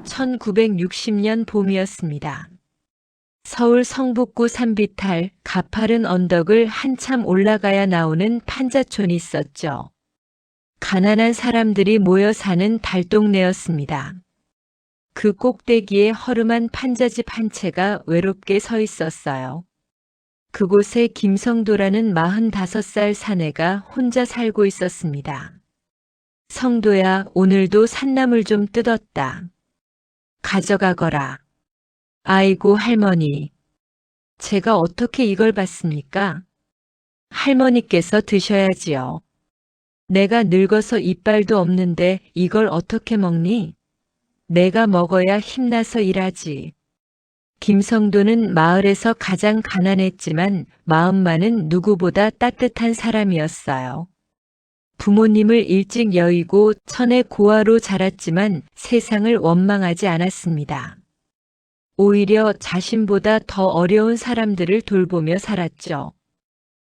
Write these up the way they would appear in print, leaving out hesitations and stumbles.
1960년 봄이었습니다. 서울 성북구 산비탈 가파른 언덕을 한참 올라가야 나오는 판자촌이 있었죠. 가난한 사람들이 모여 사는 달동네였습니다. 그 꼭대기에 허름한 판자집 한 채가 외롭게 서 있었어요. 그곳에 김성도라는 45살 사내가 혼자 살고 있었습니다. 성도야, 오늘도 산나물 좀 뜯었다. 가져가거라. 아이고 할머니. 제가 어떻게 이걸 받습니까? 할머니께서 드셔야지요. 내가 늙어서 이빨도 없는데 이걸 어떻게 먹니? 내가 먹어야 힘나서 일하지. 김성도는 마을에서 가장 가난했지만 마음만은 누구보다 따뜻한 사람이었어요. 부모님을 일찍 여의고 천의 고아로 자랐지만 세상을 원망하지 않았습니다. 오히려 자신보다 더 어려운 사람들을 돌보며 살았죠.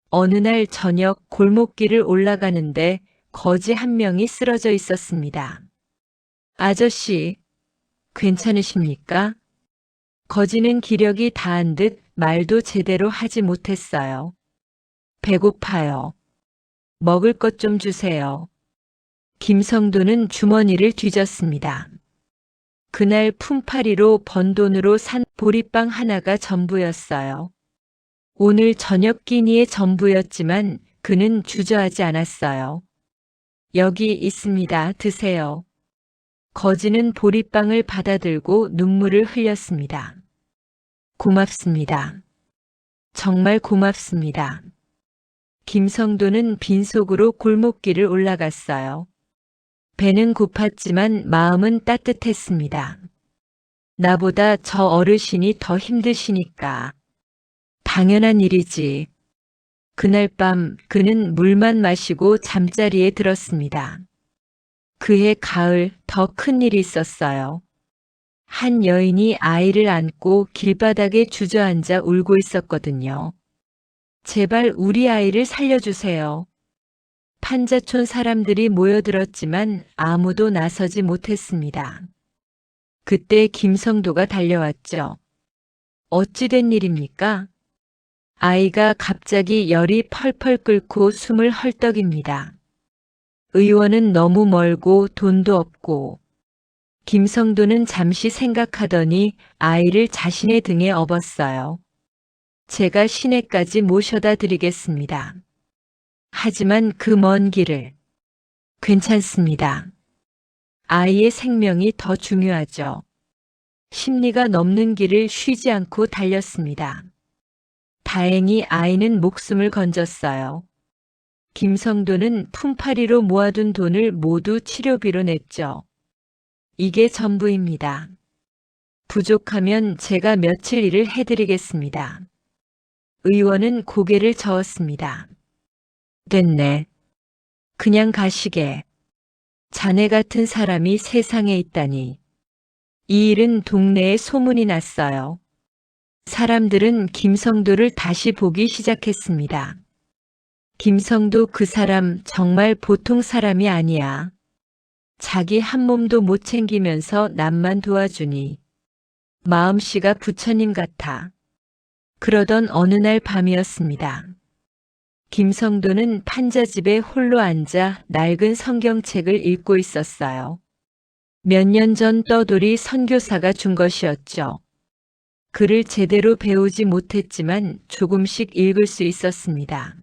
어느 날 저녁 골목길을 올라가는데 거지 한 명이 쓰러져 있었습니다. 아저씨, 괜찮으십니까? 거지는 기력이 다한 듯 말도 제대로 하지 못했어요. 배고파요. 먹을 것 좀 주세요. 김성도는 주머니를 뒤졌습니다. 그날 품팔이로 번 돈으로 산 보리빵 하나가 전부였어요. 오늘 저녁 끼니의 전부였지만 그는 주저하지 않았어요. 여기 있습니다. 드세요. 거지는 보리빵을 받아들고 눈물을 흘렸습니다. 고맙습니다. 정말 고맙습니다. 김성도는 빈속으로 골목길을 올라갔어요. 배는 고팠지만 마음은 따뜻했습니다. 나보다 저 어르신이 더 힘드시니까. 당연한 일이지. 그날 밤 그는 물만 마시고 잠자리에 들었습니다. 그해 가을 더 큰 일이 있었어요. 한 여인이 아이를 안고 길바닥에 주저앉아 울고 있었거든요. 제발 우리 아이를 살려주세요. 판자촌 사람들이 모여들었지만 아무도 나서지 못했습니다. 그때 김성도가 달려왔죠. 어찌된 일입니까? 아이가 갑자기 열이 펄펄 끓고 숨을 헐떡입니다. 의원은 너무 멀고 돈도 없고. 김성도는 잠시 생각하더니 아이를 자신의 등에 업었어요. 제가 시내까지 모셔다 드리겠습니다. 하지만 그 먼 길을. 괜찮습니다. 아이의 생명이 더 중요하죠. 십리가 넘는 길을 쉬지 않고 달렸습니다. 다행히 아이는 목숨을 건졌어요. 김성도는 품팔이로 모아둔 돈을 모두 치료비로 냈죠. 이게 전부입니다. 부족하면 제가 며칠 일을 해드리겠습니다. 의원은 고개를 저었습니다. 됐네. 그냥 가시게. 자네 같은 사람이 세상에 있다니. 이 일은 동네에 소문이 났어요. 사람들은 김성도를 다시 보기 시작했습니다. 김성도 그 사람 정말 보통 사람이 아니야. 자기 한 몸도 못 챙기면서 남만 도와주니. 마음씨가 부처님 같아. 그러던 어느 날 밤이었습니다. 김성도는 판자집에 홀로 앉아 낡은 성경책을 읽고 있었어요. 몇 년 전 떠돌이 선교사가 준 것이었죠. 글을 제대로 배우지 못했지만 조금씩 읽을 수 있었습니다.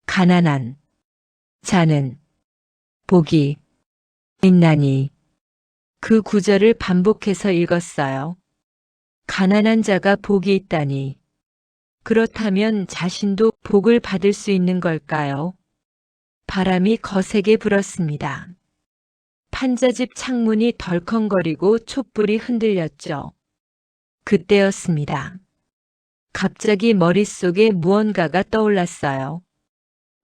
가난한 자는 복이 있나니. 그 구절을 반복해서 읽었어요. 가난한 자가 복이 있다니. 그렇다면 자신도 복을 받을 수 있는 걸까요? 바람이 거세게 불었습니다. 판자집 창문이 덜컹거리고 촛불이 흔들렸죠. 그때였습니다. 갑자기 머릿속에 무언가가 떠올랐어요.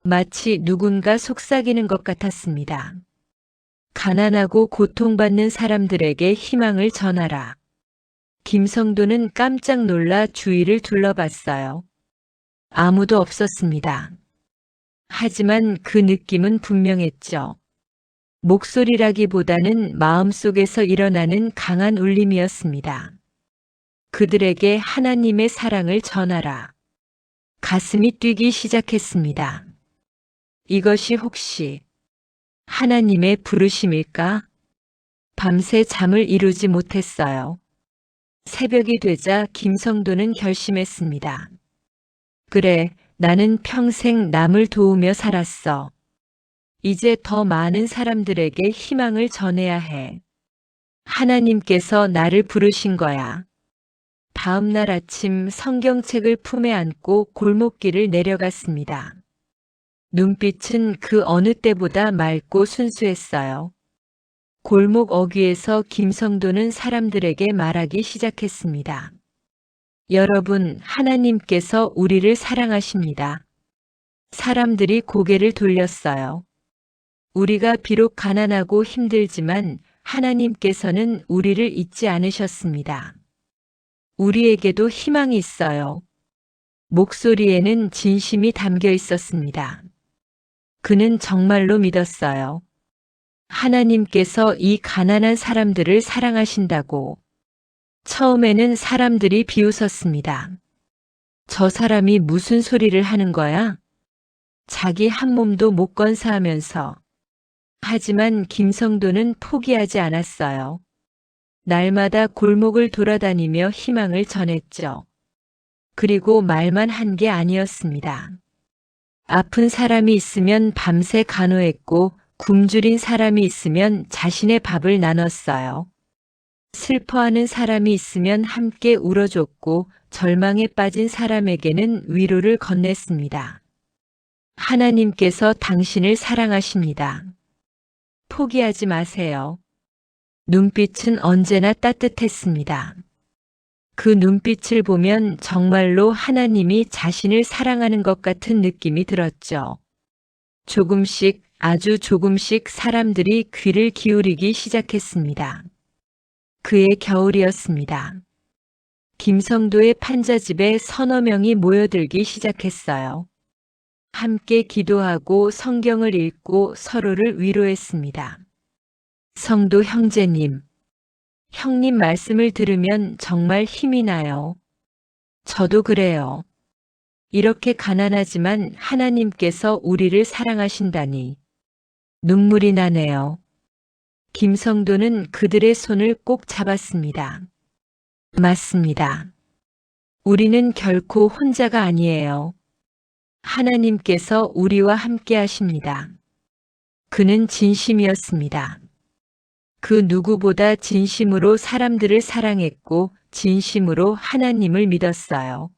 마치 누군가 속삭이는 것 같았습니다. 가난하고 고통받는 사람들에게 희망을 전하라. 김성도는 깜짝 놀라 주위를 둘러봤어요. 아무도 없었습니다. 하지만 그 느낌은 분명했죠. 목소리라기보다는 마음속에서 일어나는 강한 울림이었습니다. 그들에게 하나님의 사랑을 전하라. 가슴이 뛰기 시작했습니다. 이것이 혹시 하나님의 부르심일까? 밤새 잠을 이루지 못했어요. 새벽이 되자 김성도는 결심했습니다. 그래, 나는 평생 남을 도우며 살았어. 이제 더 많은 사람들에게 희망을 전해야 해. 하나님께서 나를 부르신 거야. 다음 날 아침 성경책을 품에 안고 골목길을 내려갔습니다. 눈빛은 그 어느 때보다 맑고 순수했어요. 골목 어귀에서 김성도는 사람들에게 말하기 시작했습니다. 여러분, 하나님께서 우리를 사랑하십니다. 사람들이 고개를 돌렸어요. 우리가 비록 가난하고 힘들지만 하나님께서는 우리를 잊지 않으셨습니다. 우리에게도 희망이 있어요. 목소리에는 진심이 담겨 있었습니다. 그는 정말로 믿었어요. 하나님께서 이 가난한 사람들을 사랑하신다고. 처음에는 사람들이 비웃었습니다. 저 사람이 무슨 소리를 하는 거야? 자기 한 몸도 못 건사하면서. 하지만 김성도는 포기하지 않았어요. 날마다 골목을 돌아다니며 희망을 전했죠. 그리고 말만 한 게 아니었습니다. 아픈 사람이 있으면 밤새 간호했고 굶주린 사람이 있으면 자신의 밥을 나눴어요. 슬퍼하는 사람이 있으면 함께 울어줬고 절망에 빠진 사람에게는 위로를 건넸습니다. 하나님께서 당신을 사랑하십니다. 포기하지 마세요. 눈빛은 언제나 따뜻했습니다. 그 눈빛을 보면 정말로 하나님이 자신을 사랑하는 것 같은 느낌이 들었죠. 조금씩, 아주 조금씩 사람들이 귀를 기울이기 시작했습니다. 그해 겨울이었습니다. 김성도의 판자집에 서너 명이 모여들기 시작했어요. 함께 기도하고 성경을 읽고 서로를 위로했습니다. 성도 형제님, 형님 말씀을 들으면 정말 힘이 나요. 저도 그래요. 이렇게 가난하지만 하나님께서 우리를 사랑하신다니. 눈물이 나네요. 김성도는 그들의 손을 꼭 잡았습니다. 맞습니다. 우리는 결코 혼자가 아니에요. 하나님께서 우리와 함께 하십니다. 그는 진심이었습니다. 그 누구보다 진심으로 사람들을 사랑했고 진심으로 하나님을 믿었어요.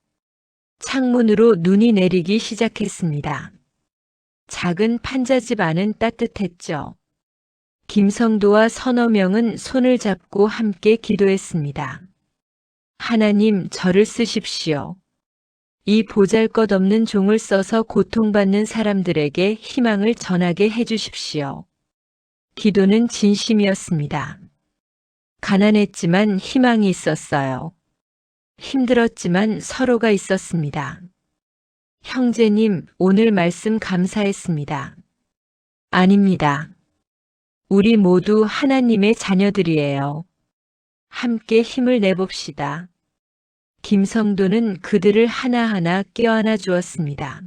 창문으로 눈이 내리기 시작했습니다. 작은 판자집 안은 따뜻했죠. 김성도와 서너 명은 손을 잡고 함께 기도했습니다. 하나님, 저를 쓰십시오. 이 보잘것없는 종을 써서 고통받는 사람들에게 희망을 전하게 해주십시오. 기도는 진심이었습니다. 가난했지만 희망이 있었어요. 힘들었지만 서로가 있었습니다. 형제님, 오늘 말씀 감사했습니다. 아닙니다. 우리 모두 하나님의 자녀들이에요. 함께 힘을 내봅시다. 김성도는 그들을 하나하나 껴안아 주었습니다.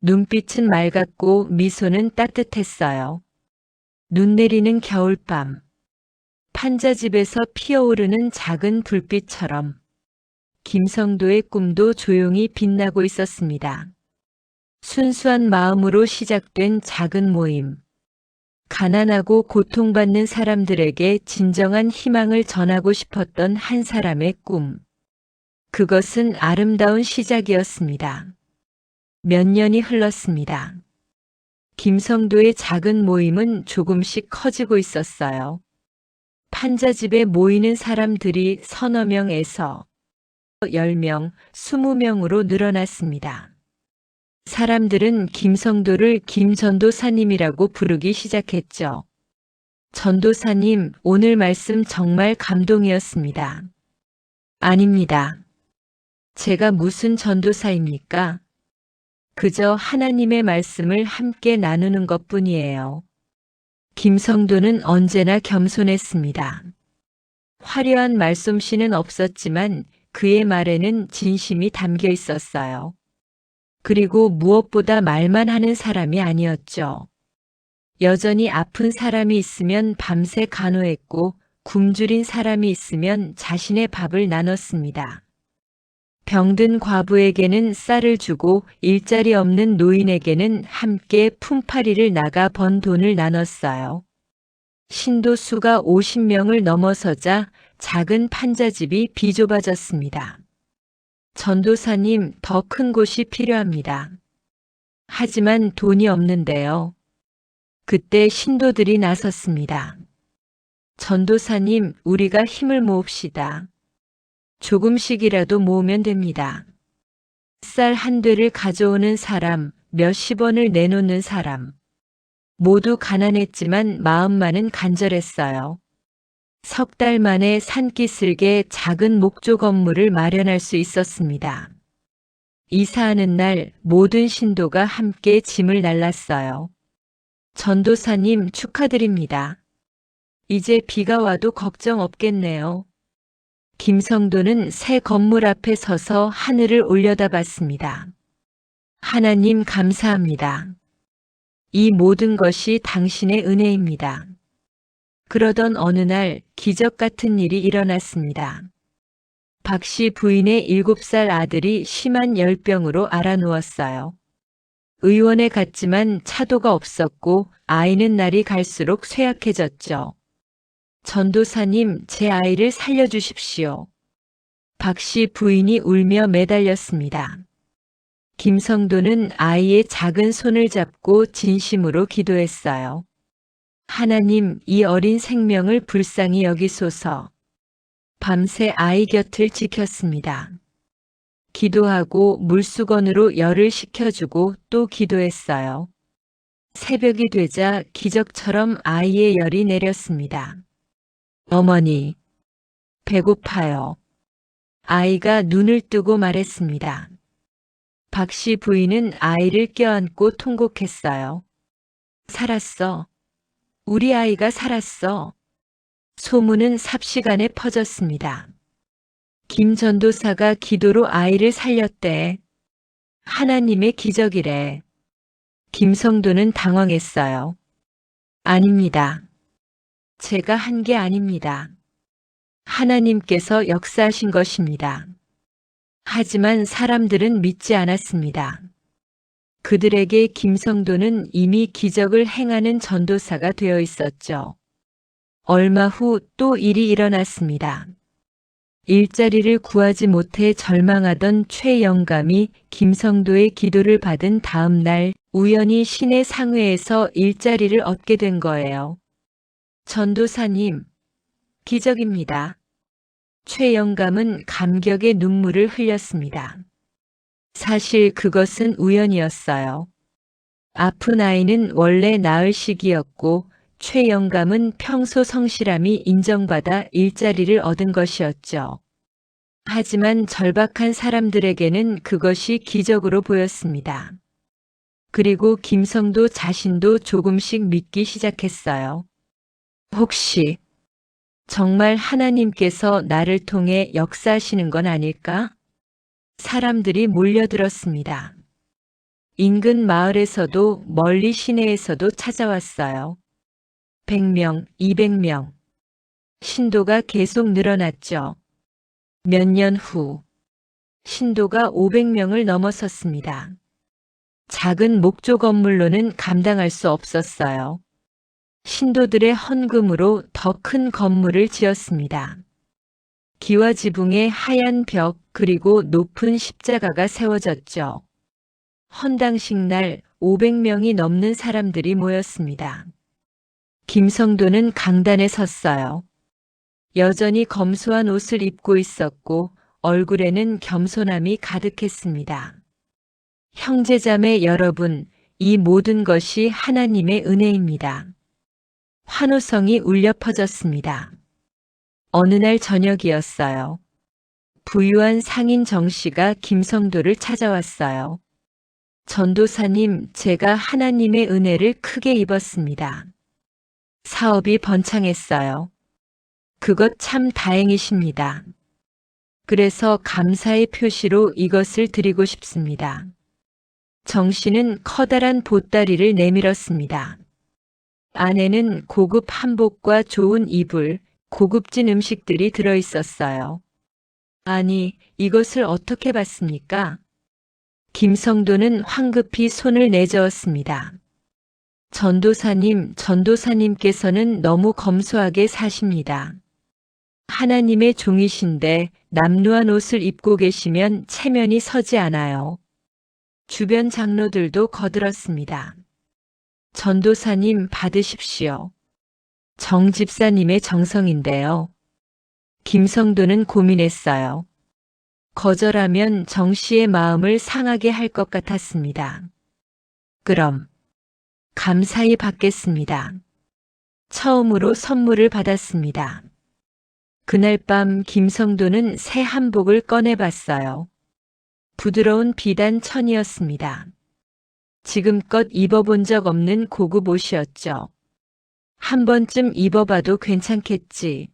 눈빛은 맑았고 미소는 따뜻했어요. 눈 내리는 겨울밤, 판자집에서 피어오르는 작은 불빛처럼 김성도의 꿈도 조용히 빛나고 있었습니다. 순수한 마음으로 시작된 작은 모임, 가난하고 고통받는 사람들에게 진정한 희망을 전하고 싶었던 한 사람의 꿈. 그것은 아름다운 시작이었습니다. 몇 년이 흘렀습니다. 김성도의 작은 모임은 조금씩 커지고 있었어요. 판자집에 모이는 사람들이 서너 명에서 10명, 20명으로 늘어났습니다. 사람들은 김성도를 김전도사님이라고 부르기 시작했죠. 전도사님, 오늘 말씀 정말 감동이었습니다. 아닙니다. 제가 무슨 전도사입니까? 그저 하나님의 말씀을 함께 나누는 것뿐이에요. 김성도는 언제나 겸손했습니다. 화려한 말솜씨는 없었지만 그의 말에는 진심이 담겨 있었어요. 그리고 무엇보다 말만 하는 사람이 아니었죠. 여전히 아픈 사람이 있으면 밤새 간호했고 굶주린 사람이 있으면 자신의 밥을 나눴습니다. 병든 과부에게는 쌀을 주고 일자리 없는 노인에게는 함께 품팔이를 나가 번 돈을 나눴어요. 신도 수가 50명을 넘어서자 작은 판자집이 비좁아졌습니다. 전도사님, 더 큰 곳이 필요합니다. 하지만 돈이 없는데요. 그때 신도들이 나섰습니다. 전도사님, 우리가 힘을 모읍시다. 조금씩이라도 모으면 됩니다. 쌀 한 되를 가져오는 사람, 몇십 원을 내놓는 사람. 모두 가난했지만 마음만은 간절했어요. 석 달 만에 산기슭에 작은 목조 건물을 마련할 수 있었습니다. 이사하는 날 모든 신도가 함께 짐을 날랐어요. 전도사님 축하드립니다. 이제 비가 와도 걱정 없겠네요. 김성도는 새 건물 앞에 서서 하늘을 올려다봤습니다. 하나님 감사합니다. 이 모든 것이 당신의 은혜입니다. 그러던 어느 날 기적 같은 일이 일어났습니다. 박씨 부인의 7살 아들이 심한 열병으로 앓아누웠어요. 의원에 갔지만 차도가 없었고 아이는 날이 갈수록 쇠약해졌죠. 전도사님, 제 아이를 살려주십시오. 박씨 부인이 울며 매달렸습니다. 김성도는 아이의 작은 손을 잡고 진심으로 기도했어요. 하나님, 이 어린 생명을 불쌍히 여기소서. 밤새 아이 곁을 지켰습니다. 기도하고 물수건으로 열을 식혀주고 또 기도했어요. 새벽이 되자 기적처럼 아이의 열이 내렸습니다. 어머니, 배고파요. 아이가 눈을 뜨고 말했습니다. 박씨 부인은 아이를 껴안고 통곡했어요. 살았어. 우리 아이가 살았어. 소문은 삽시간에 퍼졌습니다. 김 전도사가 기도로 아이를 살렸대. 하나님의 기적이래. 김성도는 당황했어요. 아닙니다. 제가 한 게 아닙니다. 하나님께서 역사하신 것입니다. 하지만 사람들은 믿지 않았습니다. 그들에게 김성도는 이미 기적을 행하는 전도사가 되어 있었죠. 얼마 후 또 일이 일어났습니다. 일자리를 구하지 못해 절망하던 최 영감이 김성도의 기도를 받은 다음 날 우연히 시내 상회에서 일자리를 얻게 된 거예요. 전도사님, 기적입니다. 최 영감은 감격의 눈물을 흘렸습니다. 사실 그것은 우연이었어요. 아픈 아이는 원래 낳을 시기였고 최 영감은 평소 성실함이 인정받아 일자리를 얻은 것이었죠. 하지만 절박한 사람들에게는 그것이 기적으로 보였습니다. 그리고 김성도 자신도 조금씩 믿기 시작했어요. 혹시 정말 하나님께서 나를 통해 역사하시는 건 아닐까? 사람들이 몰려들었습니다. 인근 마을에서도 멀리 시내에서도 찾아왔어요. 100명, 200명. 신도가 계속 늘어났죠. 몇 년 후, 신도가 500명을 넘어섰습니다. 작은 목조 건물로는 감당할 수 없었어요. 신도들의 헌금으로 더 큰 건물을 지었습니다. 기와 지붕에 하얀 벽 그리고 높은 십자가가 세워졌죠. 헌당식 날 500명이 넘는 사람들이 모였습니다. 김성도는 강단에 섰어요. 여전히 검소한 옷을 입고 있었고 얼굴에는 겸손함이 가득했습니다. 형제자매 여러분, 이 모든 것이 하나님의 은혜입니다. 환호성이 울려 퍼졌습니다. 어느 날 저녁이었어요. 부유한 상인 정씨가 김성도를 찾아왔어요. 전도사님, 제가 하나님의 은혜를 크게 입었습니다. 사업이 번창했어요. 그것 참 다행이십니다. 그래서 감사의 표시로 이것을 드리고 싶습니다. 정 씨는 커다란 보따리를 내밀었습니다. 안에는 고급 한복과 좋은 이불, 고급진 음식들이 들어있었어요. 아니, 이것을 어떻게 받습니까? 김성도는 황급히 손을 내저었습니다. 전도사님께서는 너무 검소하게 사십니다. 하나님의 종이신데 남루한 옷을 입고 계시면 체면이 서지 않아요. 주변 장로들도 거들었습니다. 전도사님 받으십시오. 정 집사님의 정성인데요. 김성도는 고민했어요. 거절하면 정 씨의 마음을 상하게 할 것 같았습니다. 그럼 감사히 받겠습니다. 처음으로 선물을 받았습니다. 그날 밤 김성도는 새 한복을 꺼내봤어요. 부드러운 비단 천이었습니다. 지금껏 입어본 적 없는 고급 옷이었죠. 한 번쯤 입어봐도 괜찮겠지.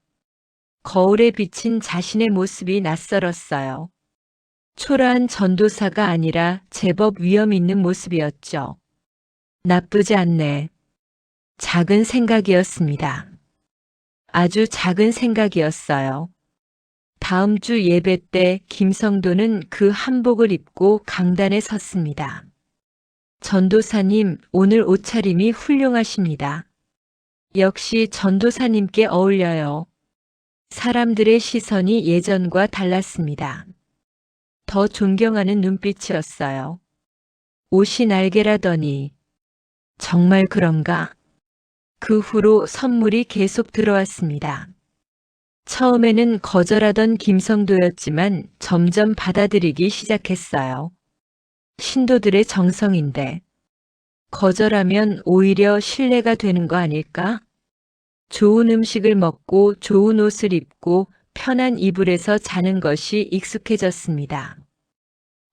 거울에 비친 자신의 모습이 낯설었어요. 초라한 전도사가 아니라 제법 위험 있는 모습이었죠. 나쁘지 않네. 작은 생각이었습니다. 아주 작은 생각이었어요. 다음 주 예배 때 김성도는 그 한복을 입고 강단에 섰습니다. 전도사님, 오늘 옷차림이 훌륭하십니다. 역시 전도사님께 어울려요. 사람들의 시선이 예전과 달랐습니다. 더 존경하는 눈빛이었어요. 옷이 날개라더니 정말 그런가? 그 후로 선물이 계속 들어왔습니다. 처음에는 거절하던 김성도였지만 점점 받아들이기 시작했어요. 신도들의 정성인데 거절하면 오히려 신뢰가 되는 거 아닐까? 좋은 음식을 먹고 좋은 옷을 입고 편한 이불에서 자는 것이 익숙해졌습니다.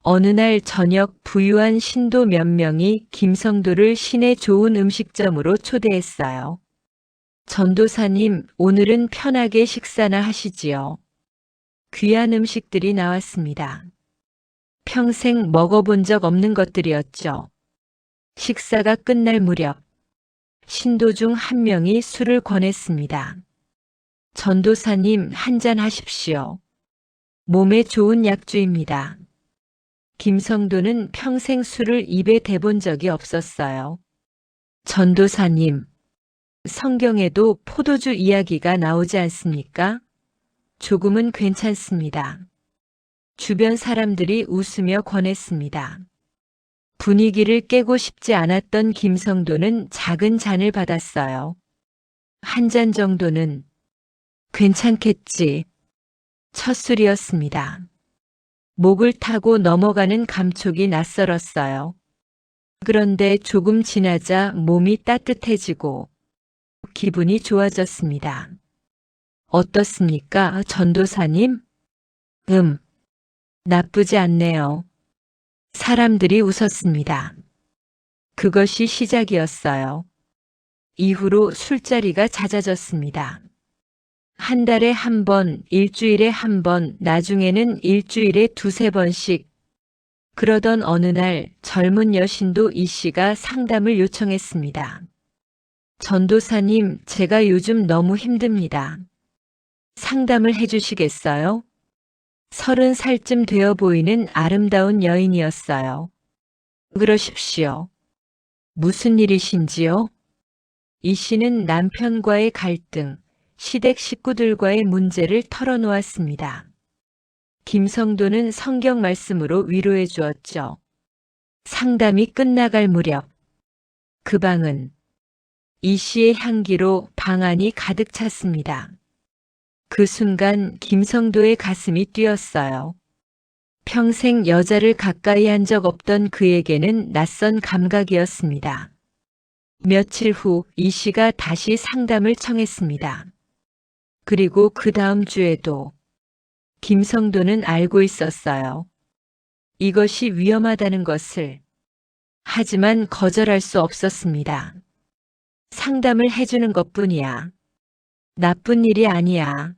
어느 날 저녁 부유한 신도 몇 명이 김성도를 시내 좋은 음식점으로 초대했어요. 전도사님, 오늘은 편하게 식사나 하시지요. 귀한 음식들이 나왔습니다. 평생 먹어본 적 없는 것들이었죠. 식사가 끝날 무렵 신도 중 한 명이 술을 권했습니다. 전도사님, 한잔 하십시오. 몸에 좋은 약주입니다. 김성도는 평생 술을 입에 대본 적이 없었어요. 전도사님, 성경에도 포도주 이야기가 나오지 않습니까? 조금은 괜찮습니다. 주변 사람들이 웃으며 권했습니다. 분위기를 깨고 싶지 않았던 김성도는 작은 잔을 받았어요. 한 잔 정도는 괜찮겠지. 첫 술이었습니다. 목을 타고 넘어가는 감촉이 낯설었어요. 그런데 조금 지나자 몸이 따뜻해지고 기분이 좋아졌습니다. 어떻습니까, 전도사님? 나쁘지 않네요. 사람들이 웃었습니다. 그것이 시작이었어요. 이후로 술자리가 잦아졌습니다. 한 달에 한 번, 일주일에 한 번, 나중에는 일주일에 두세 번씩. 그러던 어느 날 젊은 여신도 이 씨가 상담을 요청했습니다. 전도사님, 제가 요즘 너무 힘듭니다. 상담을 해주시겠어요? 30살쯤 되어 보이는 아름다운 여인이었어요. 그러십시오. 무슨 일이신지요? 이 씨는 남편과의 갈등, 시댁 식구들과의 문제를 털어놓았습니다. 김성도는 성경 말씀으로 위로해 주었죠. 상담이 끝나갈 무렵 그 방은 이 씨의 향기로 방 안이 가득 찼습니다. 그 순간 김성도의 가슴이 뛰었어요. 평생 여자를 가까이 한 적 없던 그에게는 낯선 감각이었습니다. 며칠 후 이 씨가 다시 상담을 청했습니다. 그리고 그 다음 주에도 김성도는 알고 있었어요. 이것이 위험하다는 것을. 하지만 거절할 수 없었습니다. 상담을 해주는 것뿐이야. 나쁜 일이 아니야.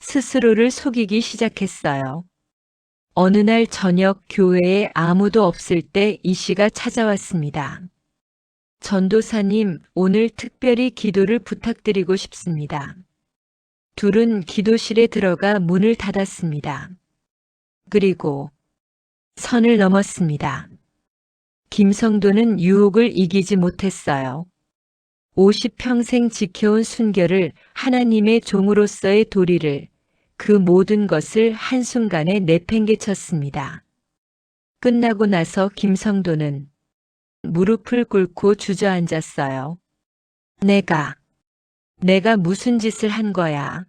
스스로를 속이기 시작했어요. 어느 날 저녁 교회에 아무도 없을 때 이 씨가 찾아왔습니다. 전도사님, 오늘 특별히 기도를 부탁드리고 싶습니다. 둘은 기도실에 들어가 문을 닫았습니다. 그리고 선을 넘었습니다. 김성도는 유혹을 이기지 못했어요. 50평생 지켜온 순결을, 하나님의 종으로서의 도리를, 그 모든 것을 한순간에 내팽개쳤습니다. 끝나고 나서 김성도는 무릎을 꿇고 주저앉았어요. 내가 무슨 짓을 한 거야?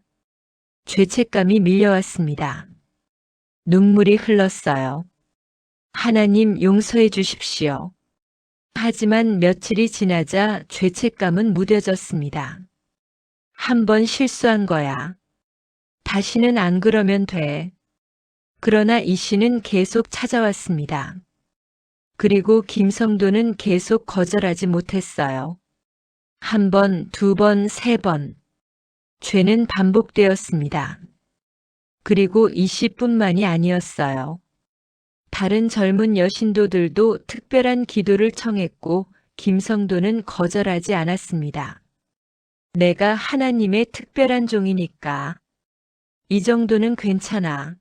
죄책감이 밀려왔습니다. 눈물이 흘렀어요. 하나님 용서해 주십시오. 하지만 며칠이 지나자 죄책감은 무뎌졌습니다. 한 번 실수한 거야. 다시는 안 그러면 돼. 그러나 이 씨는 계속 찾아왔습니다. 그리고 김성도는 계속 거절하지 못했어요. 한 번, 두 번, 세 번. 죄는 반복되었습니다. 그리고 이 씨뿐만이 아니었어요. 다른 젊은 여신도들도 특별한 기도를 청했고 김성도는 거절하지 않았습니다. 내가 하나님의 특별한 종이니까 이 정도는 괜찮아.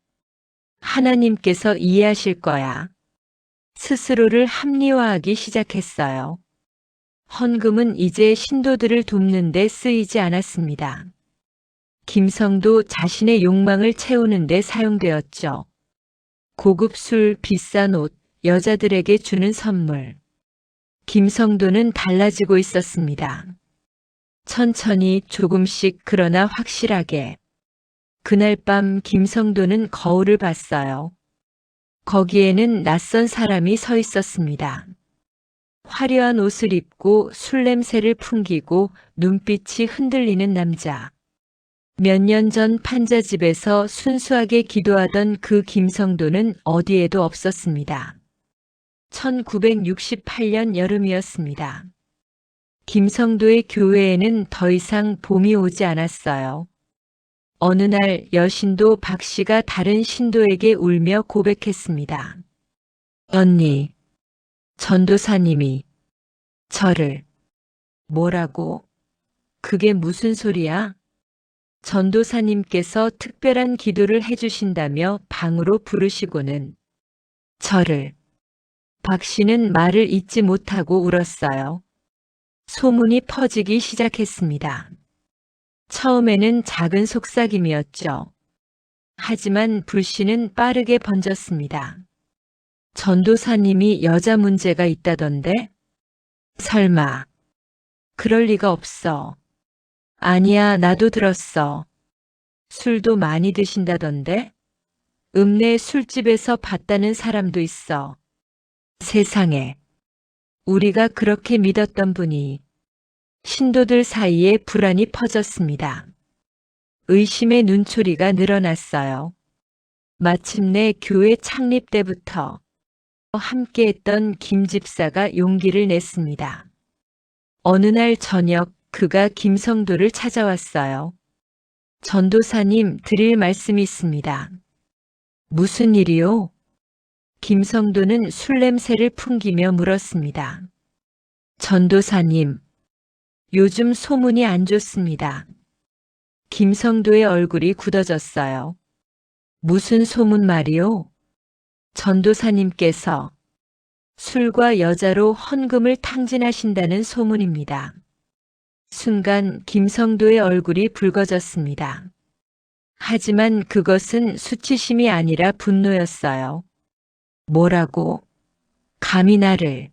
하나님께서 이해하실 거야. 스스로를 합리화하기 시작했어요. 헌금은 이제 신도들을 돕는 데 쓰이지 않았습니다. 김성도 자신의 욕망을 채우는 데 사용되었죠. 고급 술, 비싼 옷, 여자들에게 주는 선물. 김성도는 달라지고 있었습니다. 천천히, 조금씩, 그러나 확실하게. 그날 밤 김성도는 거울을 봤어요. 거기에는 낯선 사람이 서 있었습니다. 화려한 옷을 입고 술 냄새를 풍기고 눈빛이 흔들리는 남자. 몇 년 전 판자집에서 순수하게 기도하던 그 김성도는 어디에도 없었습니다. 1968년 여름이었습니다. 김성도의 교회에는 더 이상 봄이 오지 않았어요. 어느 날 여신도 박 씨가 다른 신도에게 울며 고백했습니다. 언니, 전도사님이 저를. 뭐라고? 그게 무슨 소리야? 전도사님께서 특별한 기도를 해주신다며 방으로 부르시고는 저를. 박 씨는 말을 잇지 못하고 울었어요. 소문이 퍼지기 시작했습니다. 처음에는 작은 속삭임이었죠. 하지만 불씨는 빠르게 번졌습니다. 전도사님이 여자 문제가 있다던데? 설마. 그럴 리가 없어. 아니야, 나도 들었어. 술도 많이 드신다던데? 읍내 술집에서 봤다는 사람도 있어. 세상에. 우리가 그렇게 믿었던 분이. 신도들 사이에 불안이 퍼졌습니다. 의심의 눈초리가 늘어났어요. 마침내 교회 창립 때부터 함께했던 김 집사가 용기를 냈습니다. 어느 날 저녁 그가 김성도를 찾아왔어요. 전도사님, 드릴 말씀이 있습니다. 무슨 일이요? 김성도는 술 냄새를 풍기며 물었습니다. 전도사님, 요즘 소문이 안 좋습니다. 김성도의 얼굴이 굳어졌어요. 무슨 소문 말이요? 전도사님께서 술과 여자로 헌금을 탕진하신다는 소문입니다. 순간 김성도의 얼굴이 붉어졌습니다. 하지만 그것은 수치심이 아니라 분노였어요. 뭐라고? 감히 나를.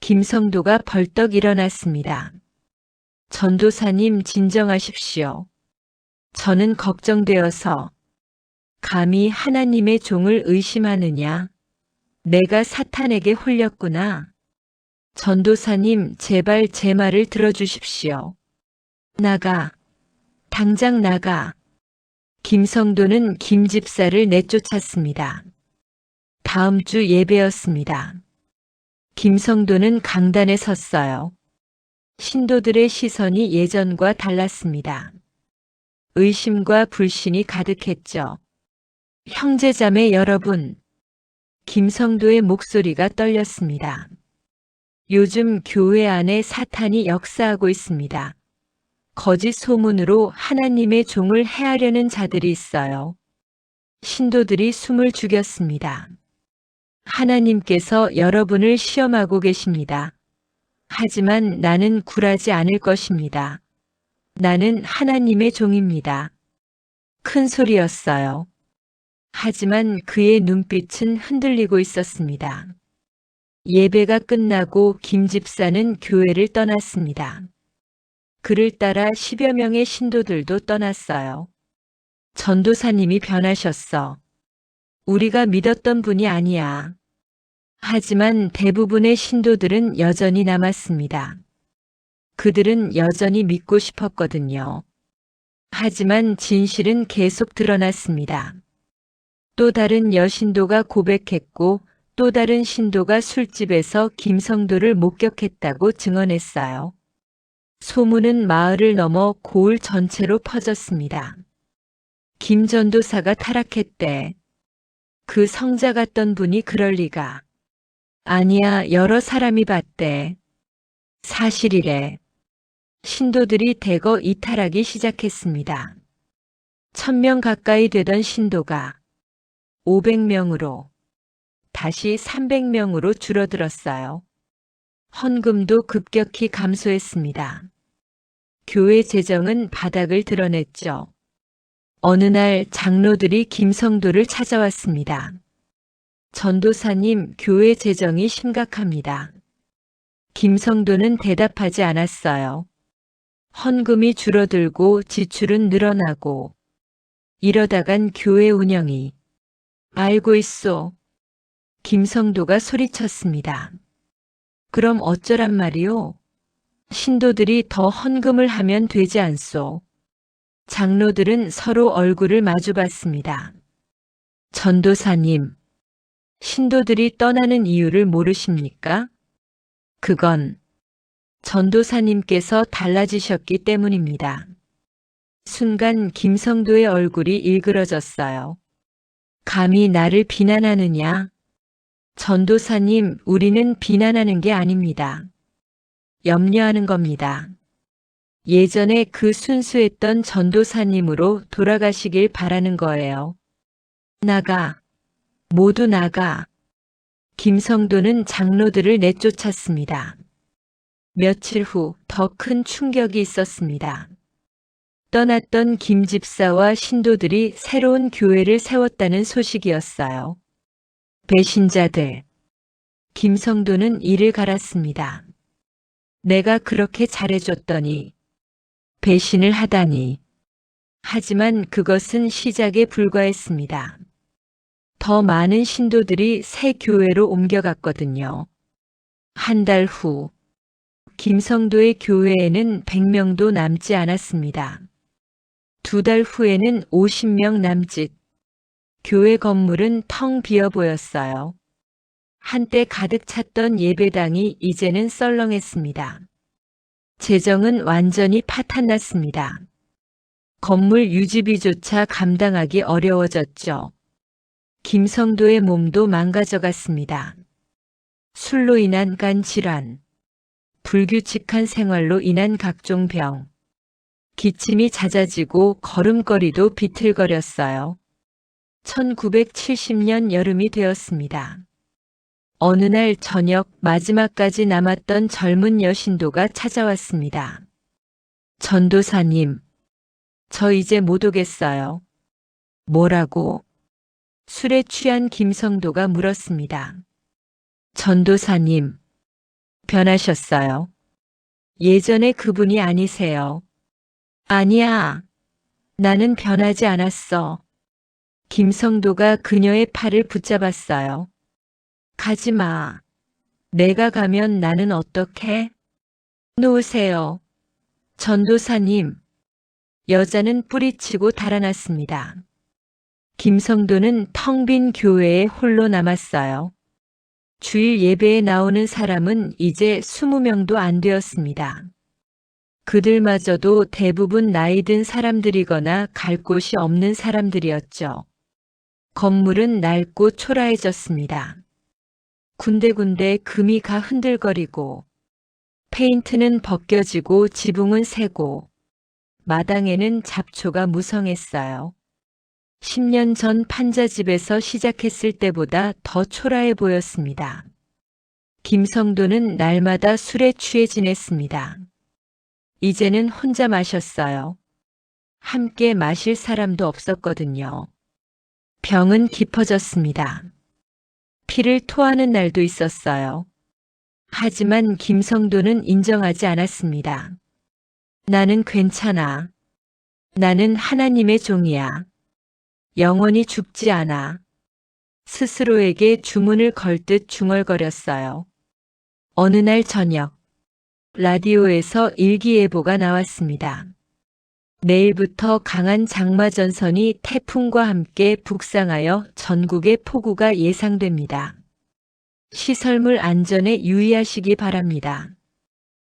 김성도가 벌떡 일어났습니다. 전도사님, 진정하십시오. 저는 걱정되어서. 감히 하나님의 종을 의심하느냐? 내가 사탄에게 홀렸구나. 전도사님, 제발 제 말을 들어주십시오. 나가. 당장 나가. 김성도는 김 집사를 내쫓았습니다. 다음 주 예배였습니다. 김성도는 강단에 섰어요. 신도들의 시선이 예전과 달랐습니다. 의심과 불신이 가득했죠. 형제자매 여러분, 김성도의 목소리가 떨렸습니다. 요즘 교회 안에 사탄이 역사하고 있습니다. 거짓 소문으로 하나님의 종을 해하려는 자들이 있어요. 신도들이 숨을 죽였습니다. 하나님께서 여러분을 시험하고 계십니다. 하지만 나는 굴하지 않을 것입니다. 나는 하나님의 종입니다. 큰 소리였어요. 하지만 그의 눈빛은 흔들리고 있었습니다. 예배가 끝나고 김 집사는 교회를 떠났습니다. 그를 따라 10여 명의 신도들도 떠났어요. 전도사님이 변하셨어. 우리가 믿었던 분이 아니야. 하지만 대부분의 신도들은 여전히 남았습니다. 그들은 여전히 믿고 싶었거든요. 하지만 진실은 계속 드러났습니다. 또 다른 여신도가 고백했고 또 다른 신도가 술집에서 김성도를 목격했다고 증언했어요. 소문은 마을을 넘어 고을 전체로 퍼졌습니다. 김 전도사가 타락했대. 그 성자 같던 분이 그럴 리가. 아니야, 여러 사람이 봤대. 사실이래. 신도들이 대거 이탈하기 시작했습니다. 1000명 가까이 되던 신도가 500명으로 다시 300명으로 줄어들었어요. 헌금도 급격히 감소했습니다. 교회 재정은 바닥을 드러냈죠. 어느 날 장로들이 김성도를 찾아왔습니다. 전도사님, 교회 재정이 심각합니다. 김성도는 대답하지 않았어요. 헌금이 줄어들고 지출은 늘어나고 이러다간 교회 운영이 알고 있소. 김성도가 소리쳤습니다. 그럼 어쩌란 말이오? 신도들이 더 헌금을 하면 되지 않소. 장로들은 서로 얼굴을 마주봤습니다. 전도사님, 신도들이 떠나는 이유를 모르십니까? 그건 전도사님께서 달라지셨기 때문입니다. 순간 김성도의 얼굴이 일그러졌어요. 감히 나를 비난하느냐? 전도사님, 우리는 비난하는 게 아닙니다. 염려하는 겁니다. 예전에 그 순수했던 전도사님으로 돌아가시길 바라는 거예요. 나가. 모두 나가. 김성도는 장로들을 내쫓았습니다. 며칠 후 더 큰 충격이 있었습니다. 떠났던 김 집사와 신도들이 새로운 교회를 세웠다는 소식이었어요. 배신자들. 김성도는 이를 갈았습니다. 내가 그렇게 잘해줬더니 배신을 하다니. 하지만 그것은 시작에 불과했습니다. 더 많은 신도들이 새 교회로 옮겨갔거든요. 한 달 후 김성도의 교회에는 100명도 남지 않았습니다. 2달 후에는 50명 남짓. 교회 건물은 텅 비어 보였어요. 한때 가득 찼던 예배당이 이제는 썰렁했습니다. 재정은 완전히 파탄났습니다. 건물 유지비조차 감당하기 어려워졌죠. 김성도의 몸도 망가져갔습니다. 술로 인한 간 질환, 불규칙한 생활로 인한 각종 병, 기침이 잦아지고 걸음걸이도 비틀거렸어요. 1970년 여름이 되었습니다. 어느 날 저녁 마지막까지 남았던 젊은 여신도가 찾아왔습니다. 전도사님, 저 이제 못 오겠어요. 뭐라고? 술에 취한 김성도가 물었습니다. 전도사님, 변하셨어요. 예전에 그분이 아니세요. 아니야. 나는 변하지 않았어. 김성도가 그녀의 팔을 붙잡았어요. 가지 마. 내가 가면 나는 어떡해? 놓으세요. 전도사님. 여자는 뿌리치고 달아났습니다. 김성도는 텅 빈 교회에 홀로 남았어요. 주일 예배에 나오는 사람은 이제 20명도 안 되었습니다. 그들마저도 대부분 나이 든 사람들이거나 갈 곳이 없는 사람들이었죠. 건물은 낡고 초라해졌습니다. 군데군데 금이 가 흔들거리고 페인트는 벗겨지고 지붕은 새고 마당에는 잡초가 무성했어요. 10년 전 판자집에서 시작했을 때보다 더 초라해 보였습니다. 김성도는 날마다 술에 취해 지냈습니다. 이제는 혼자 마셨어요. 함께 마실 사람도 없었거든요. 병은 깊어졌습니다. 피를 토하는 날도 있었어요. 하지만 김성도는 인정하지 않았습니다. 나는 괜찮아. 나는 하나님의 종이야. 영원히 죽지 않아. 스스로에게 주문을 걸듯 중얼거렸어요. 어느 날 저녁, 라디오에서 일기예보가 나왔습니다. 내일부터 강한 장마전선이 태풍과 함께 북상하여 전국에 폭우가 예상됩니다. 시설물 안전에 유의하시기 바랍니다.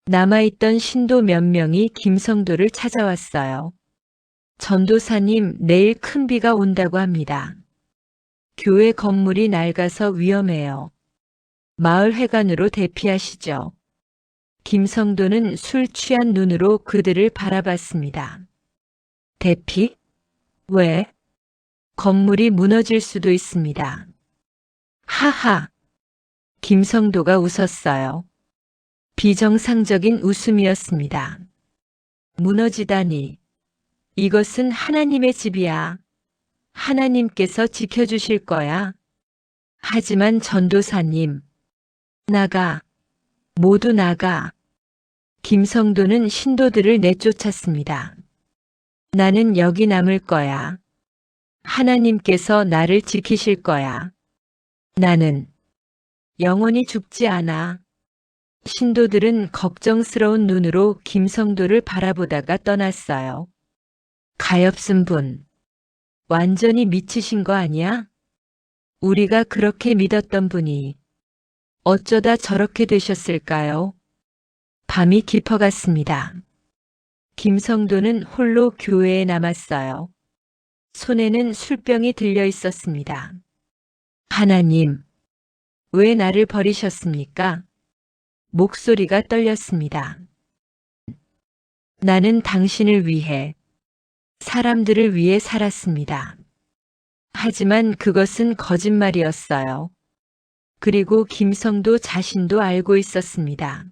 남아있던 신도 몇 명이 김성도를 찾아왔어요. 전도사님, 내일 큰 비가 온다고 합니다. 교회 건물이 낡아서 위험해요. 마을 회관으로 대피하시죠. 김성도는 술 취한 눈으로 그들을 바라봤습니다. 대피? 왜? 건물이 무너질 수도 있습니다. 하하. 김성도가 웃었어요. 비정상적인 웃음이었습니다. 무너지다니. 이것은 하나님의 집이야. 하나님께서 지켜주실 거야. 하지만 전도사님, 나가. 모두 나가. 김성도는 신도들을 내쫓았습니다. 나는 여기 남을 거야. 하나님께서 나를 지키실 거야. 나는 영원히 죽지 않아. 신도들은 걱정스러운 눈으로 김성도를 바라보다가 떠났어요. 가엾은 분, 완전히 미치신 거 아니야? 우리가 그렇게 믿었던 분이 어쩌다 저렇게 되셨을까요? 밤이 깊어갔습니다. 김성도는 홀로 교회에 남았어요. 손에는 술병이 들려 있었습니다. 하나님, 왜 나를 버리셨습니까? 목소리가 떨렸습니다. 나는 당신을 위해, 사람들을 위해 살았습니다. 하지만 그것은 거짓말이었어요. 그리고 김성도 자신도 알고 있었습니다.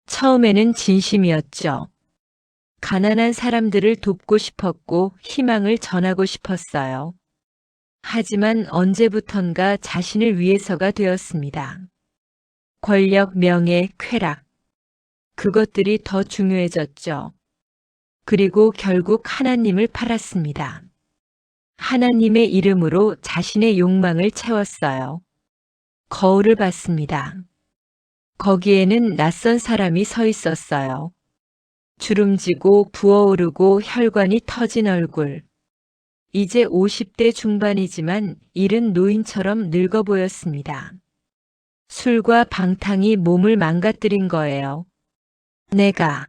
처음에는 진심이었죠. 가난한 사람들을 돕고 싶었고 희망을 전하고 싶었어요. 하지만 언제부턴가 자신을 위해서가 되었습니다. 권력, 명예, 쾌락. 그것들이 더 중요해졌죠. 그리고 결국 하나님을 팔았습니다. 하나님의 이름으로 자신의 욕망을 채웠어요. 거울을 봤습니다. 거기에는 낯선 사람이 서 있었어요. 주름지고 부어오르고 혈관이 터진 얼굴. 이제 50대 중반이지만 이른 노인처럼 늙어 보였습니다. 술과 방탕이 몸을 망가뜨린 거예요. 내가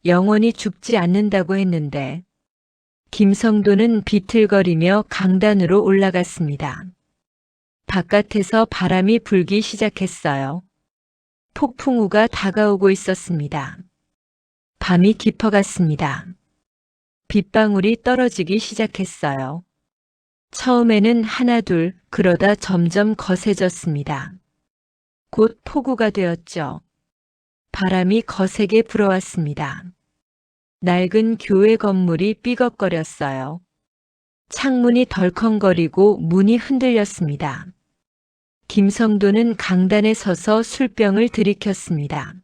영원히 죽지 않는다고 했는데. 김성도는 비틀거리며 강단으로 올라갔습니다. 바깥에서 바람이 불기 시작했어요. 폭풍우가 다가오고 있었습니다. 밤이 깊어갔습니다. 빗방울이 떨어지기 시작했어요. 처음에는 하나둘, 그러다 점점 거세졌습니다. 곧 폭우가 되었죠. 바람이 거세게 불어왔습니다. 낡은 교회 건물이 삐걱거렸어요. 창문이 덜컹거리고 문이 흔들렸습니다. 김성도는 강단에 서서 술병을 들이켰습니다.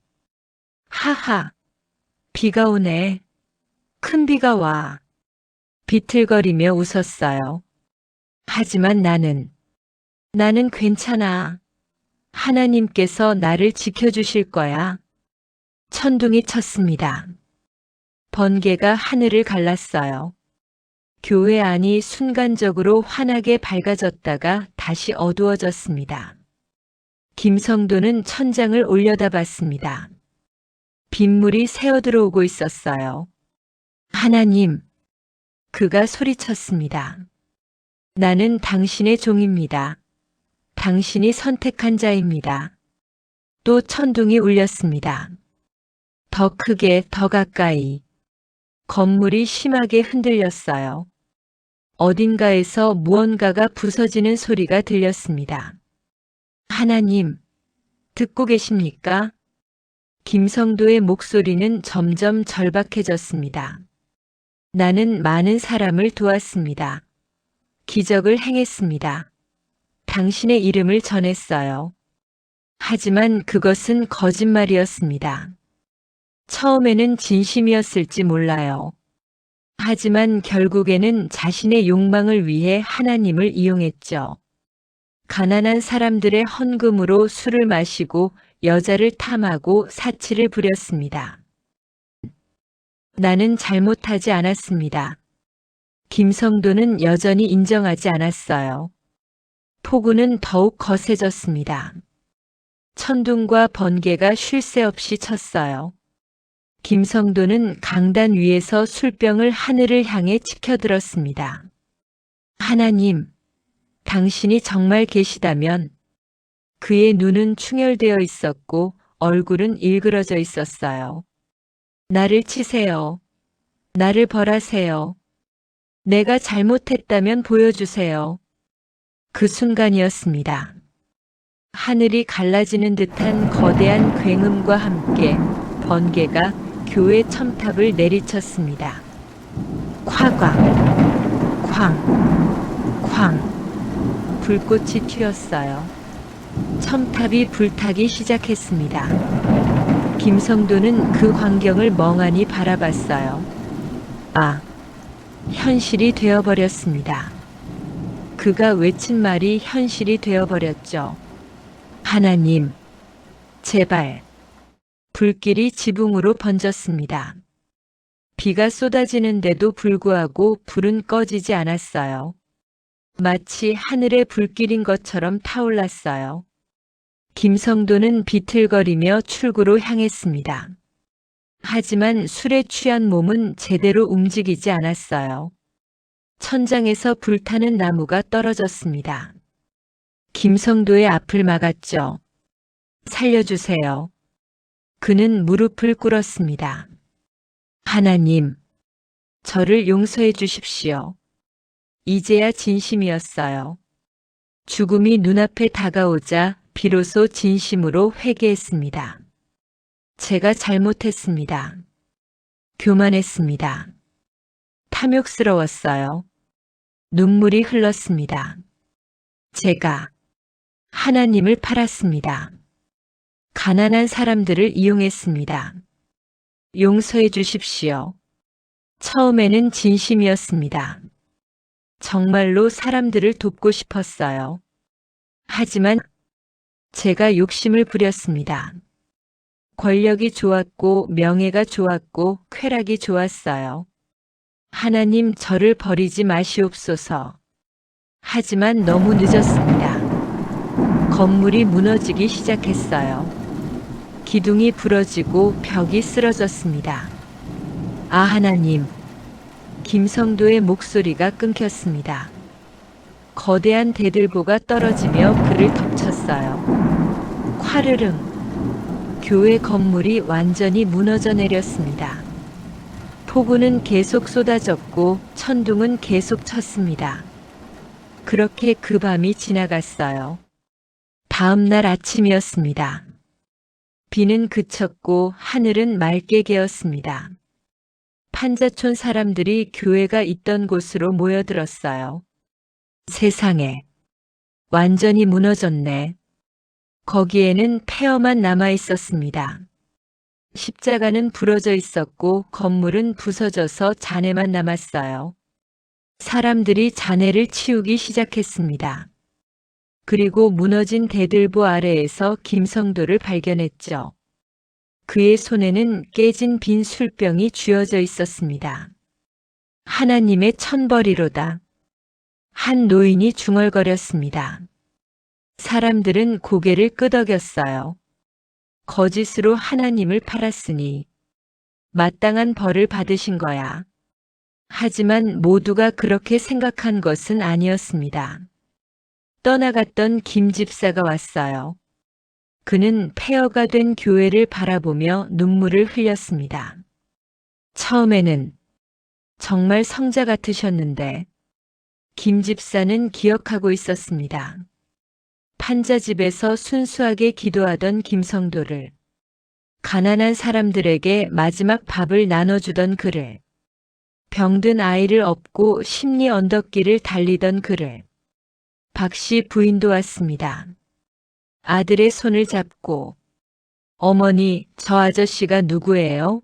하하, 비가 오네. 큰 비가 와. 비틀거리며 웃었어요. 하지만 나는 괜찮아. 하나님께서 나를 지켜주실 거야. 천둥이 쳤습니다. 번개가 하늘을 갈랐어요. 교회 안이 순간적으로 환하게 밝아졌다가 다시 어두워졌습니다. 김성도는 천장을 올려다봤습니다. 빗물이 새어들어오고 있었어요. 하나님, 그가 소리쳤습니다. 나는 당신의 종입니다. 당신이 선택한 자입니다. 또 천둥이 울렸습니다. 더 크게, 더 가까이. 건물이 심하게 흔들렸어요. 어딘가에서 무언가가 부서지는 소리가 들렸습니다. 하나님, 듣고 계십니까? 김성도의 목소리는 점점 절박해졌습니다. 나는 많은 사람을 도왔습니다. 기적을 행했습니다. 당신의 이름을 전했어요. 하지만 그것은 거짓말이었습니다. 처음에는 진심이었을지 몰라요. 하지만 결국에는 자신의 욕망을 위해 하나님을 이용했죠. 가난한 사람들의 헌금으로 술을 마시고 여자를 탐하고 사치를 부렸습니다. 나는 잘못하지 않았습니다. 김성도는 여전히 인정하지 않았어요. 폭우는 더욱 거세졌습니다. 천둥과 번개가 쉴 새 없이 쳤어요. 김성도는 강단 위에서 술병을 하늘을 향해 치켜들었습니다. 하나님, 당신이 정말 계시다면. 그의 눈은 충혈되어 있었고 얼굴은 일그러져 있었어요. 나를 치세요. 나를 벌하세요. 내가 잘못했다면 보여주세요. 그 순간이었습니다. 하늘이 갈라지는 듯한 거대한 굉음과 함께 번개가 교회 첨탑을 내리쳤습니다. 쾅, 쾅, 쾅. 불꽃이 튀었어요. 첨탑이 불타기 시작했습니다. 김성도는 그 광경을 멍하니 바라봤어요. 아, 현실이 되어버렸습니다. 그가 외친 말이 현실이 되어버렸죠. 하나님, 제발. 불길이 지붕으로 번졌습니다. 비가 쏟아지는데도 불구하고 불은 꺼지지 않았어요. 마치 하늘의 불길인 것처럼 타올랐어요. 김성도는 비틀거리며 출구로 향했습니다. 하지만 술에 취한 몸은 제대로 움직이지 않았어요. 천장에서 불타는 나무가 떨어졌습니다. 김성도의 앞을 막았죠. 살려주세요. 그는 무릎을 꿇었습니다. 하나님, 저를 용서해 주십시오. 이제야 진심이었어요. 죽음이 눈앞에 다가오자 비로소 진심으로 회개했습니다. 제가 잘못했습니다. 교만했습니다. 탐욕스러웠어요. 눈물이 흘렀습니다. 제가 하나님을 팔았습니다. 가난한 사람들을 이용했습니다. 용서해 주십시오. 처음에는 진심이었습니다. 정말로 사람들을 돕고 싶었어요. 하지만 제가 욕심을 부렸습니다. 권력이 좋았고 명예가 좋았고 쾌락이 좋았어요. 하나님, 저를 버리지 마시옵소서. 하지만 너무 늦었습니다. 건물이 무너지기 시작했어요. 기둥이 부러지고 벽이 쓰러졌습니다. 아, 하나님. 김성도의 목소리가 끊겼습니다. 거대한 대들보가 떨어지며 그를 덮쳤어요. 콰르릉. 교회 건물이 완전히 무너져 내렸습니다. 폭우는 계속 쏟아졌고 천둥은 계속 쳤습니다. 그렇게 그 밤이 지나갔어요. 다음 날 아침이었습니다. 비는 그쳤고 하늘은 맑게 개었습니다. 판자촌 사람들이 교회가 있던 곳으로 모여들었어요. 세상에, 완전히 무너졌네. 거기에는 폐허만 남아 있었습니다. 십자가는 부러져 있었고 건물은 부서져서 잔해만 남았어요. 사람들이 잔해를 치우기 시작했습니다. 그리고 무너진 대들보 아래에서 김성도를 발견했죠. 그의 손에는 깨진 빈 술병이 쥐어져 있었습니다. 하나님의 천벌이로다. 한 노인이 중얼거렸습니다. 사람들은 고개를 끄덕였어요. 거짓으로 하나님을 팔았으니 마땅한 벌을 받으신 거야. 하지만 모두가 그렇게 생각한 것은 아니었습니다. 떠나갔던 김 집사가 왔어요. 그는 폐허가 된 교회를 바라보며 눈물을 흘렸습니다. 처음에는 정말 성자 같으셨는데 김 집사는 기억하고 있었습니다. 판자집에서 순수하게 기도하던 김성도를, 가난한 사람들에게 마지막 밥을 나눠주던 그를, 병든 아이를 업고 심리 언덕길을 달리던 그를. 박 씨 부인도 왔습니다. 아들의 손을 잡고 어머니, 저 아저씨가 누구예요?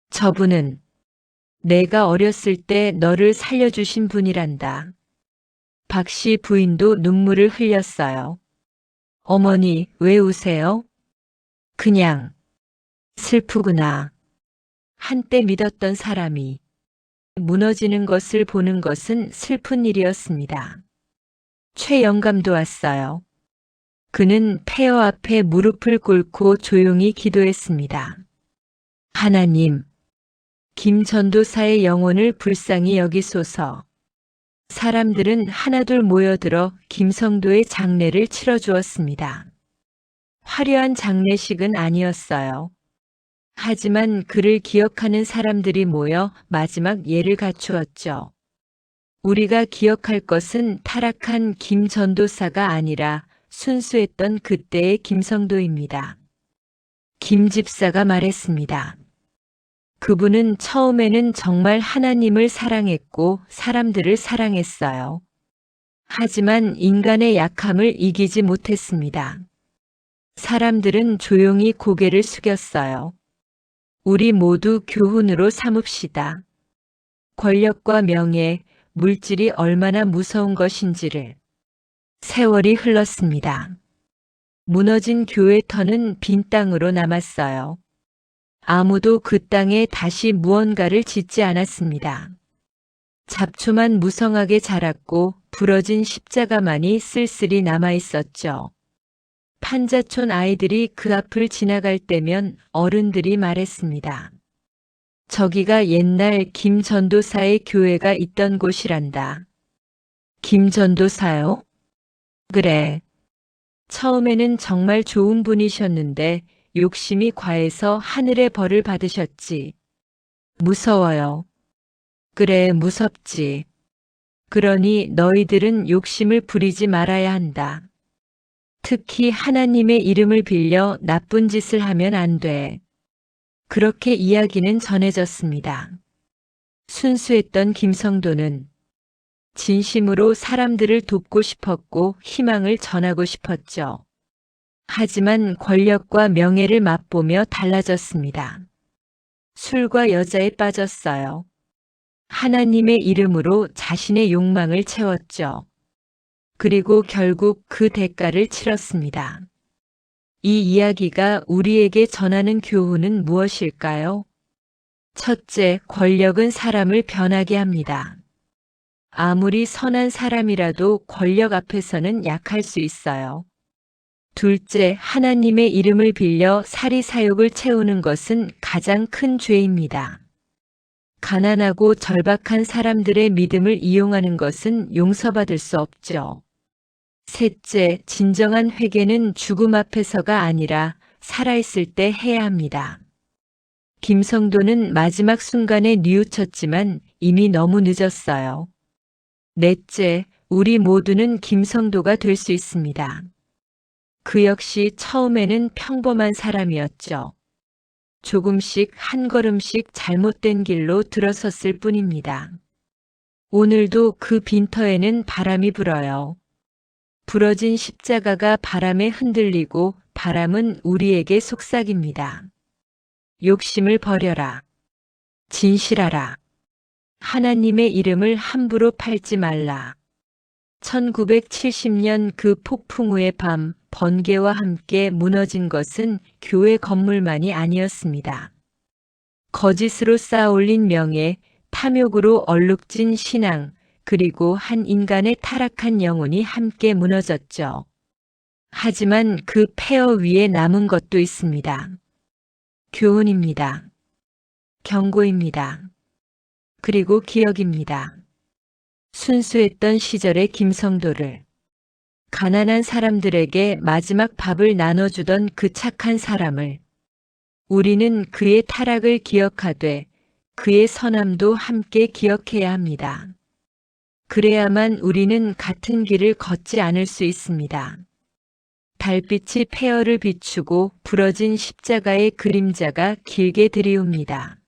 저분은 내가 어렸을 때 너를 살려주신 분이란다. 박 씨 부인도 눈물을 흘렸어요. 어머니, 왜 우세요? 그냥 슬프구나. 한때 믿었던 사람이 무너지는 것을 보는 것은 슬픈 일이었습니다. 최영감도 왔어요. 그는 폐허 앞에 무릎을 꿇고 조용히 기도했습니다. 하나님, 김 전도사의 영혼을 불쌍히 여기소서. 사람들은 하나둘 모여들어 김성도의 장례를 치러주었습니다. 화려한 장례식은 아니었어요. 하지만 그를 기억하는 사람들이 모여 마지막 예를 갖추었죠. 우리가 기억할 것은 타락한 김 전도사가 아니라 순수했던 그때의 김성도입니다. 김 집사가 말했습니다. 그분은 처음에는 정말 하나님을 사랑했고 사람들을 사랑했어요. 하지만 인간의 약함을 이기지 못했습니다. 사람들은 조용히 고개를 숙였어요. 우리 모두 교훈으로 삼읍시다. 권력과 명예, 물질이 얼마나 무서운 것인지를. 세월이 흘렀습니다. 무너진 교회터는 빈 땅으로 남았어요. 아무도 그 땅에 다시 무언가를 짓지 않았습니다. 잡초만 무성하게 자랐고 부러진 십자가만이 쓸쓸히 남아 있었죠. 판자촌 아이들이 그 앞을 지나갈 때면 어른들이 말했습니다. 저기가 옛날 김 전도사의 교회가 있던 곳이란다. 김 전도사요? 그래. 처음에는 정말 좋은 분이셨는데 욕심이 과해서 하늘의 벌을 받으셨지. 무서워요. 그래, 무섭지. 그러니 너희들은 욕심을 부리지 말아야 한다. 특히 하나님의 이름을 빌려 나쁜 짓을 하면 안 돼. 그렇게 이야기는 전해졌습니다. 순수했던 김성도는 진심으로 사람들을 돕고 싶었고 희망을 전하고 싶었죠. 하지만 권력과 명예를 맛보며 달라졌습니다. 술과 여자에 빠졌어요. 하나님의 이름으로 자신의 욕망을 채웠죠. 그리고 결국 그 대가를 치렀습니다. 이 이야기가 우리에게 전하는 교훈은 무엇일까요? 첫째, 권력은 사람을 변하게 합니다. 아무리 선한 사람이라도 권력 앞에서는 약할 수 있어요. 둘째, 하나님의 이름을 빌려 사리사욕을 채우는 것은 가장 큰 죄입니다. 가난하고 절박한 사람들의 믿음을 이용하는 것은 용서받을 수 없죠. 셋째, 진정한 회개는 죽음 앞에서가 아니라 살아있을 때 해야 합니다. 김성도는 마지막 순간에 뉘우쳤지만 이미 너무 늦었어요. 넷째, 우리 모두는 김성도가 될 수 있습니다. 그 역시 처음에는 평범한 사람이었죠. 조금씩 한 걸음씩 잘못된 길로 들어섰을 뿐입니다. 오늘도 그 빈터에는 바람이 불어요. 부러진 십자가가 바람에 흔들리고 바람은 우리에게 속삭입니다. 욕심을 버려라. 진실하라. 하나님의 이름을 함부로 팔지 말라. 1970년 그 폭풍 후의 밤, 번개와 함께 무너진 것은 교회 건물만이 아니었습니다. 거짓으로 쌓아올린 명예, 탐욕으로 얼룩진 신앙, 그리고 한 인간의 타락한 영혼이 함께 무너졌죠. 하지만 그 폐허 위에 남은 것도 있습니다. 교훈입니다. 경고입니다. 그리고 기억입니다. 순수했던 시절의 김성도를, 가난한 사람들에게 마지막 밥을 나눠주던 그 착한 사람을, 우리는 그의 타락을 기억하되 그의 선함도 함께 기억해야 합니다. 그래야만 우리는 같은 길을 걷지 않을 수 있습니다. 달빛이 폐허를 비추고 부러진 십자가의 그림자가 길게 드리웁니다.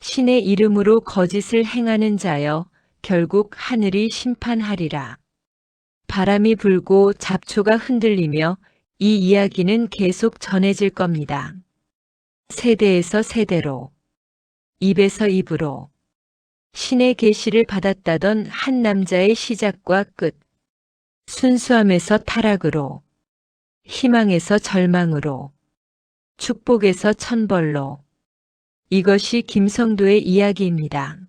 신의 이름으로 거짓을 행하는 자여 결국 하늘이 심판하리라. 바람이 불고 잡초가 흔들리며 이 이야기는 계속 전해질 겁니다. 세대에서 세대로, 입에서 입으로. 신의 계시를 받았다던 한 남자의 시작과 끝. 순수함에서 타락으로, 희망에서 절망으로, 축복에서 천벌로. 이것이 김성도의 이야기입니다.